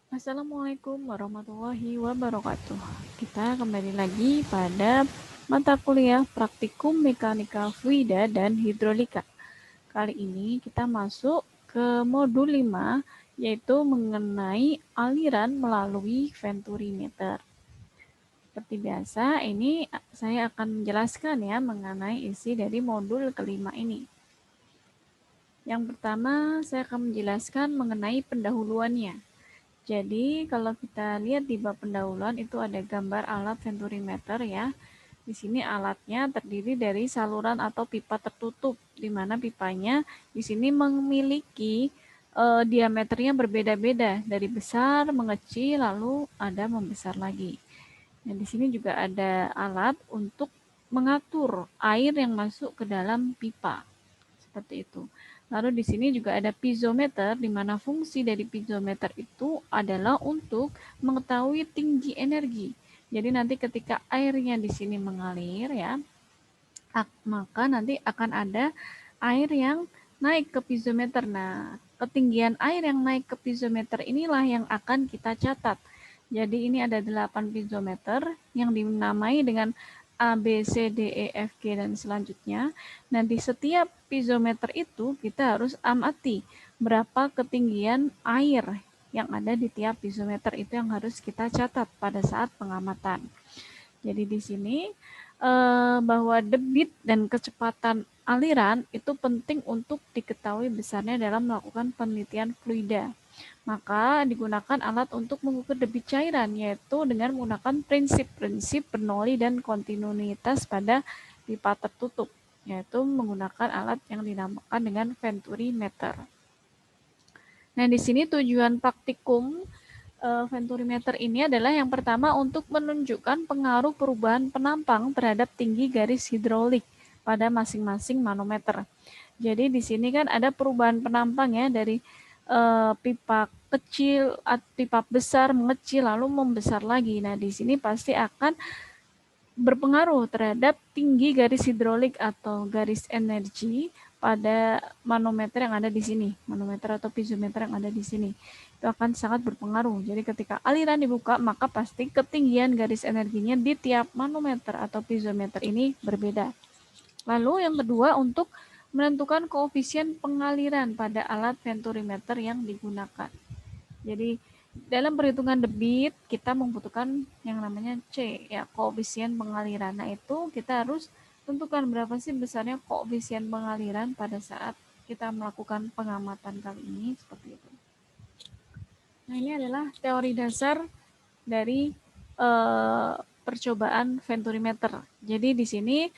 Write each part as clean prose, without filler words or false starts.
Assalamualaikum warahmatullahi wabarakatuh. Kita kembali lagi pada mata kuliah praktikum mekanika fluida dan hidrolika. Kali ini kita masuk ke modul 5, yaitu mengenai aliran melalui venturimeter. Seperti biasa, ini saya akan menjelaskan ya mengenai isi dari modul kelima ini. Yang pertama, saya akan menjelaskan mengenai pendahuluannya. Jadi kalau kita lihat di bab pendahuluan itu ada gambar alat venturimeter ya. Di sini alatnya terdiri dari saluran atau pipa tertutup, di mana pipanya di sini memiliki diameternya berbeda-beda, dari besar, mengecil, lalu ada membesar lagi. Nah, di sini juga ada alat untuk mengatur air yang masuk ke dalam pipa. Seperti itu. Lalu di sini juga ada piezometer, di mana fungsi dari piezometer itu adalah untuk mengetahui tinggi energi. Jadi nanti ketika airnya di sini mengalir ya, maka nanti akan ada air yang naik ke piezometer. Nah, ketinggian air yang naik ke piezometer inilah yang akan kita catat. Jadi ini ada 8 piezometer yang dinamai dengan A, B, C, D, E, F, G, dan selanjutnya. Nah, di setiap piezometer itu kita harus amati berapa ketinggian air yang ada di tiap piezometer, itu yang harus kita catat pada saat pengamatan. Jadi di sini bahwa debit dan kecepatan aliran itu penting untuk diketahui besarnya dalam melakukan penelitian fluida. Maka digunakan alat untuk mengukur debit cairan, yaitu dengan menggunakan prinsip-prinsip Bernoulli dan kontinuitas pada pipa tertutup, yaitu menggunakan alat yang dinamakan dengan venturimeter. Nah, di sini tujuan praktikum venturimeter ini adalah yang pertama untuk menunjukkan pengaruh perubahan penampang terhadap tinggi garis hidrolik pada masing-masing manometer. Jadi di sini kan ada perubahan penampang ya, dari pipa kecil, pipa besar, mengecil, lalu membesar lagi. Nah, di sini pasti akan berpengaruh terhadap tinggi garis hidrolik atau garis energi pada manometer yang ada di sini, manometer atau piezometer yang ada di sini. Itu akan sangat berpengaruh. Jadi ketika aliran dibuka, maka pasti ketinggian garis energinya di tiap manometer atau piezometer ini berbeda. Lalu yang kedua, untuk menentukan koefisien pengaliran pada alat venturimeter yang digunakan. Jadi dalam perhitungan debit kita membutuhkan yang namanya C ya, koefisien pengaliran. Nah, itu kita harus tentukan berapa sih besarnya koefisien pengaliran pada saat kita melakukan pengamatan kali ini, seperti itu. Nah, ini adalah teori dasar dari percobaan venturimeter. Jadi di sini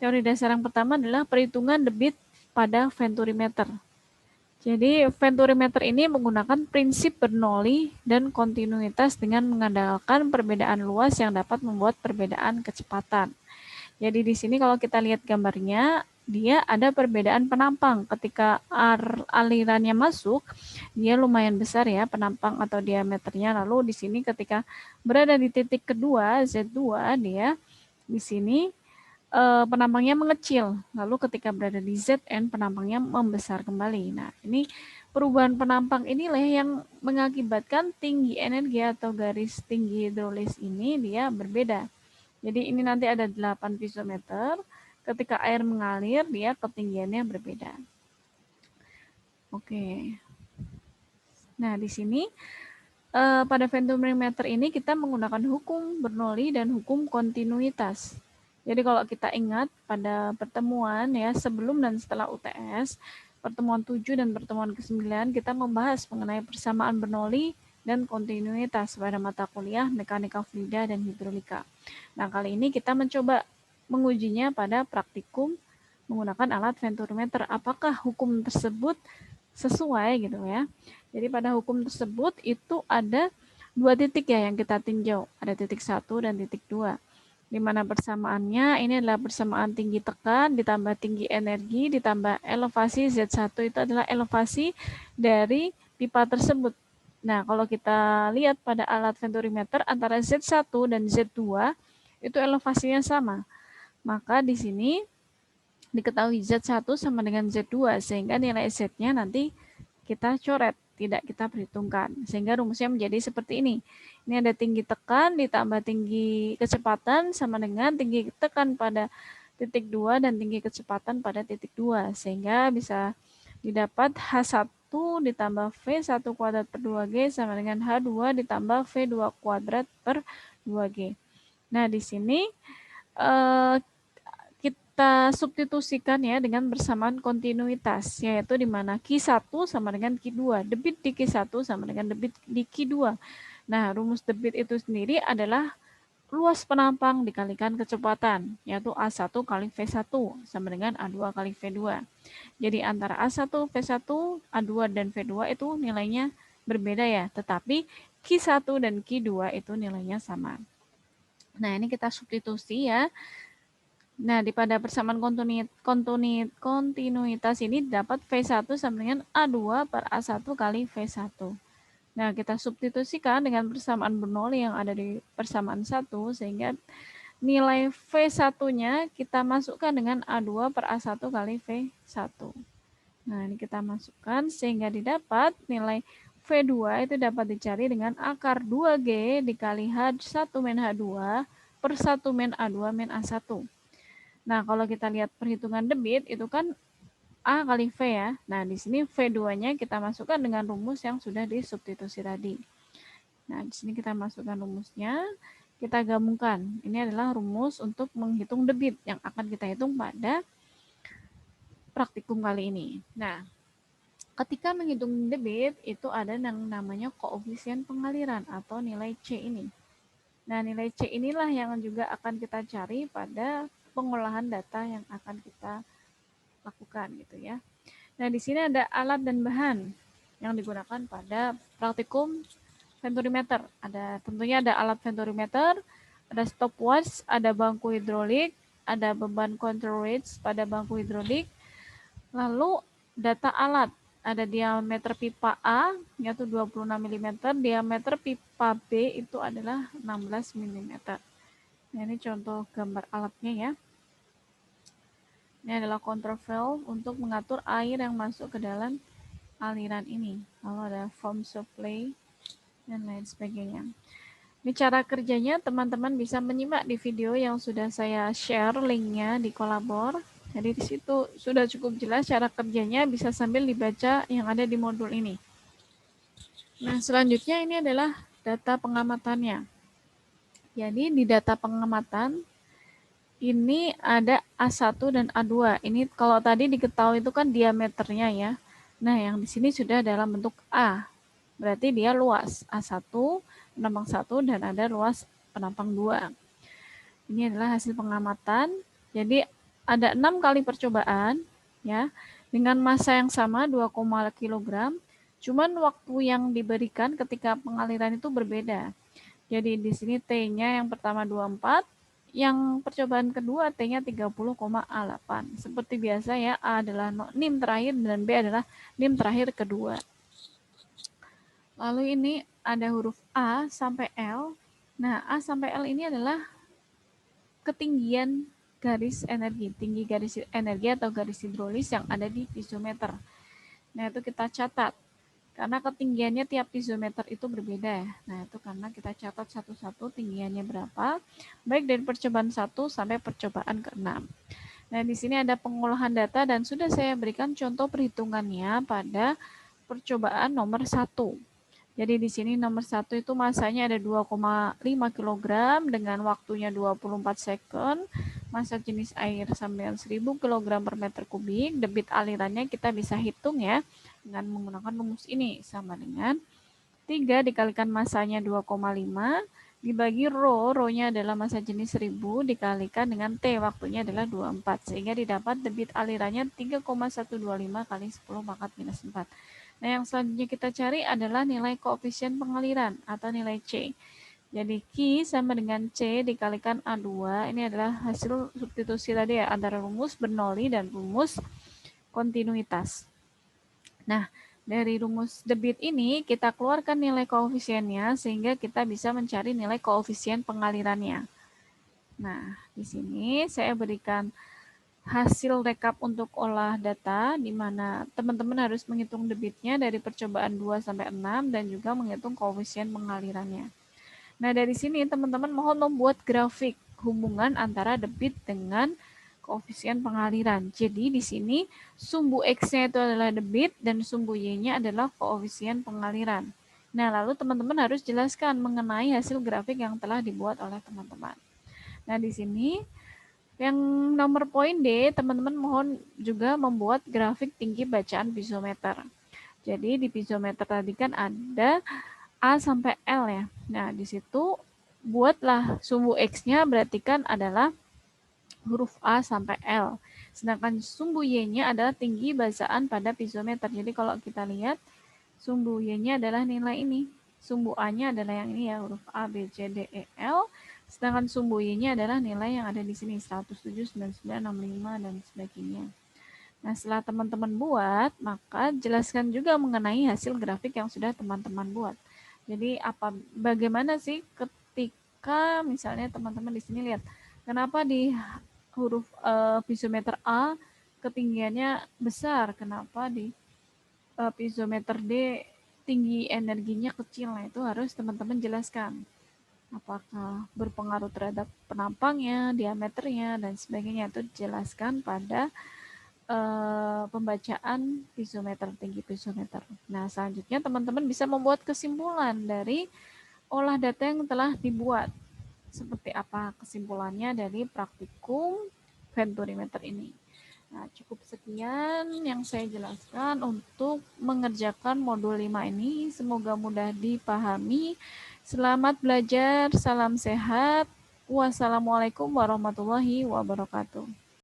teori dasar yang pertama adalah perhitungan debit pada venturimeter. Jadi venturimeter ini menggunakan prinsip Bernoulli dan kontinuitas dengan mengandalkan perbedaan luas yang dapat membuat perbedaan kecepatan. Jadi di sini kalau kita lihat gambarnya, dia ada perbedaan penampang. Ketika alirannya masuk, dia lumayan besar ya penampang atau diameternya. Lalu di sini ketika berada di titik kedua, Z2, dia di sini penampangnya mengecil. Lalu ketika berada di Zn, penampangnya membesar kembali. Nah, ini perubahan penampang inilah yang mengakibatkan tinggi energi atau garis tinggi hidrolis ini dia berbeda. Jadi ini nanti ada 8 piezometer. Ketika air mengalir, dia ketinggiannya berbeda. Oke. Nah, di sini pada venturimeter ini kita menggunakan hukum Bernoulli dan hukum kontinuitas. Jadi kalau kita ingat pada pertemuan ya sebelum dan setelah UTS, pertemuan 7 dan pertemuan ke-9 kita membahas mengenai persamaan Bernoulli dan kontinuitas pada mata kuliah mekanika fluida dan hidrolika. Nah, kali ini kita mencoba mengujinya pada praktikum menggunakan alat venturimeter. Apakah hukum tersebut sesuai gitu ya. Jadi pada hukum tersebut itu ada 2 titik ya yang kita tinjau. Ada titik 1 dan titik 2. Di mana persamaannya ini adalah persamaan tinggi tekan ditambah tinggi energi ditambah elevasi Z1, itu adalah elevasi dari pipa tersebut. Nah, kalau kita lihat pada alat venturimeter antara Z1 dan Z2 itu elevasinya sama. Maka di sini diketahui Z1 sama dengan Z2 sehingga nilai Z-nya nanti kita coret. tidak kita perhitungkan. Sehingga rumusnya menjadi seperti ini. Ini ada tinggi tekan ditambah tinggi kecepatan sama dengan tinggi tekan pada titik 2 dan tinggi kecepatan pada titik 2. Sehingga bisa didapat H1 ditambah V1 kuadrat per 2G sama dengan H2 ditambah V2 kuadrat per 2G. Nah, di sini kita substitusikan ya dengan bersamaan kontinuitas, yaitu di mana Q1 sama dengan Q2. Debit di Q1 sama dengan debit di Q2. Nah, rumus debit itu sendiri adalah luas penampang dikalikan kecepatan, yaitu A1 kali V1 sama dengan A2 kali V2. Jadi antara A1, V1, A2, dan V2 itu nilainya berbeda ya, tetapi Q1 dan Q2 itu nilainya sama. Nah, ini kita substitusi ya. Nah, pada persamaan kontinuitas ini dapat V1 sama dengan A2 per A1 kali V1. Nah, kita substitusikan dengan persamaan bernoulli yang ada di persamaan 1, sehingga nilai V1-nya kita masukkan dengan A2 per A1 kali V1. Nah, ini kita masukkan sehingga didapat nilai V2 itu dapat dicari dengan akar 2G dikali H1 min H2 per 1 min A2 min A1. Nah, kalau kita lihat perhitungan debit, itu kan A kali V ya. Nah, di sini V2-nya kita masukkan dengan rumus yang sudah disubstitusi tadi. Nah, di sini kita masukkan rumusnya, kita gabungkan. Ini adalah rumus untuk menghitung debit yang akan kita hitung pada praktikum kali ini. Nah, ketika menghitung debit, itu ada yang namanya koefisien pengaliran atau nilai C ini. Nah, nilai C inilah yang juga akan kita cari pada pengolahan data yang akan kita lakukan gitu ya. Nah, di sini ada alat dan bahan yang digunakan pada praktikum venturimeter. Tentunya ada alat venturimeter, ada stopwatch, ada bangku hidrolik, ada beban control weights pada bangku hidrolik. Lalu data alat, ada diameter pipa A yaitu 26 mm, diameter pipa B itu adalah 16 mm. Nah, ini contoh gambar alatnya ya. Ini adalah control valve untuk mengatur air yang masuk ke dalam aliran ini. Lalu ada foam supply dan lain sebagainya. Ini cara kerjanya, teman-teman bisa menyimak di video yang sudah saya share linknya di Kolabor. Jadi di situ sudah cukup jelas cara kerjanya, bisa sambil dibaca yang ada di modul ini. Nah, selanjutnya ini adalah data pengamatannya. Jadi di data pengamatan ini ada A1 dan A2. Ini kalau tadi diketahui itu kan diameternya ya. Nah, yang di sini sudah dalam bentuk A. Berarti dia luas. A1, penampang 1, dan ada luas penampang 2. Ini adalah hasil pengamatan. Jadi ada 6 kali percobaan ya dengan massa yang sama 2, kg. Cuman waktu yang diberikan ketika pengaliran itu berbeda. Jadi di sini T-nya yang pertama 24, yang percobaan kedua T-nya 30,8. Seperti biasa ya, A adalah NIM terakhir dan B adalah NIM terakhir kedua. Lalu ini ada huruf A sampai L. Nah, A sampai L ini adalah ketinggian garis energi, tinggi garis energi atau garis hidrolis yang ada di piezometer. Nah, itu kita catat. Karena ketinggiannya tiap piezometer itu berbeda. Nah, itu karena kita catat satu-satu tinggiannya berapa, baik dari percobaan 1 sampai percobaan ke-6. Nah, di sini ada pengolahan data dan sudah saya berikan contoh perhitungannya pada percobaan nomor 1. Jadi di sini nomor 1 itu masanya ada 2,5 kg dengan waktunya 24 second. Massa jenis air sama dengan 1000 kg per meter kubik. Debit alirannya kita bisa hitung ya dengan menggunakan rumus ini, sama dengan 3 dikalikan massanya 2,5 dibagi rho-nya adalah massa jenis 1000 dikalikan dengan T, waktunya adalah 24, sehingga didapat debit alirannya 3,125 kali 10 pangkat minus 4. Nah, yang selanjutnya kita cari adalah nilai koefisien pengaliran atau nilai C. Jadi Q sama dengan C dikalikan A2, ini adalah hasil substitusi tadi ya, antara rumus Bernoulli dan rumus kontinuitas. Nah, dari rumus debit ini kita keluarkan nilai koefisiennya sehingga kita bisa mencari nilai koefisien pengalirannya. Nah, di sini saya berikan hasil rekap untuk olah data, di mana teman-teman harus menghitung debitnya dari percobaan 2 sampai 6 dan juga menghitung koefisien pengalirannya. Nah, dari sini teman-teman mohon membuat grafik hubungan antara debit dengan koefisien pengaliran. Jadi di sini sumbu X-nya itu adalah debit dan sumbu Y-nya adalah koefisien pengaliran. Nah, lalu teman-teman harus jelaskan mengenai hasil grafik yang telah dibuat oleh teman-teman. Nah, di sini yang nomor poin D, teman-teman mohon juga membuat grafik tinggi bacaan piezometer. Jadi di piezometer tadi kan ada A sampai L ya. Nah, di situ buatlah sumbu X-nya berarti kan adalah huruf A sampai L. Sedangkan sumbu Y-nya adalah tinggi bacaan pada piezometer. Jadi kalau kita lihat sumbu Y-nya adalah nilai ini. Sumbu A-nya adalah yang ini ya, huruf A, B, C, D, E, L. Sedangkan sumbu Y-nya adalah nilai yang ada di sini, 107, 99, 65, dan sebagainya. Nah, setelah teman-teman buat, maka jelaskan juga mengenai hasil grafik yang sudah teman-teman buat. Jadi, bagaimana sih ketika misalnya teman-teman di sini lihat, kenapa di huruf piezometer A ketinggiannya besar, kenapa di piezometer D tinggi energinya kecil. Nah, itu harus teman-teman jelaskan. Apakah berpengaruh terhadap penampangnya, diameternya, dan sebagainya. Itu jelaskan pada pembacaan piezometer, tinggi piezometer. Nah, selanjutnya teman-teman bisa membuat kesimpulan dari olah data yang telah dibuat. Seperti apa kesimpulannya dari praktikum venturimeter ini. Nah, cukup sekian yang saya jelaskan untuk mengerjakan modul 5 ini. Semoga mudah dipahami. Selamat belajar, salam sehat. Wassalamualaikum warahmatullahi wabarakatuh.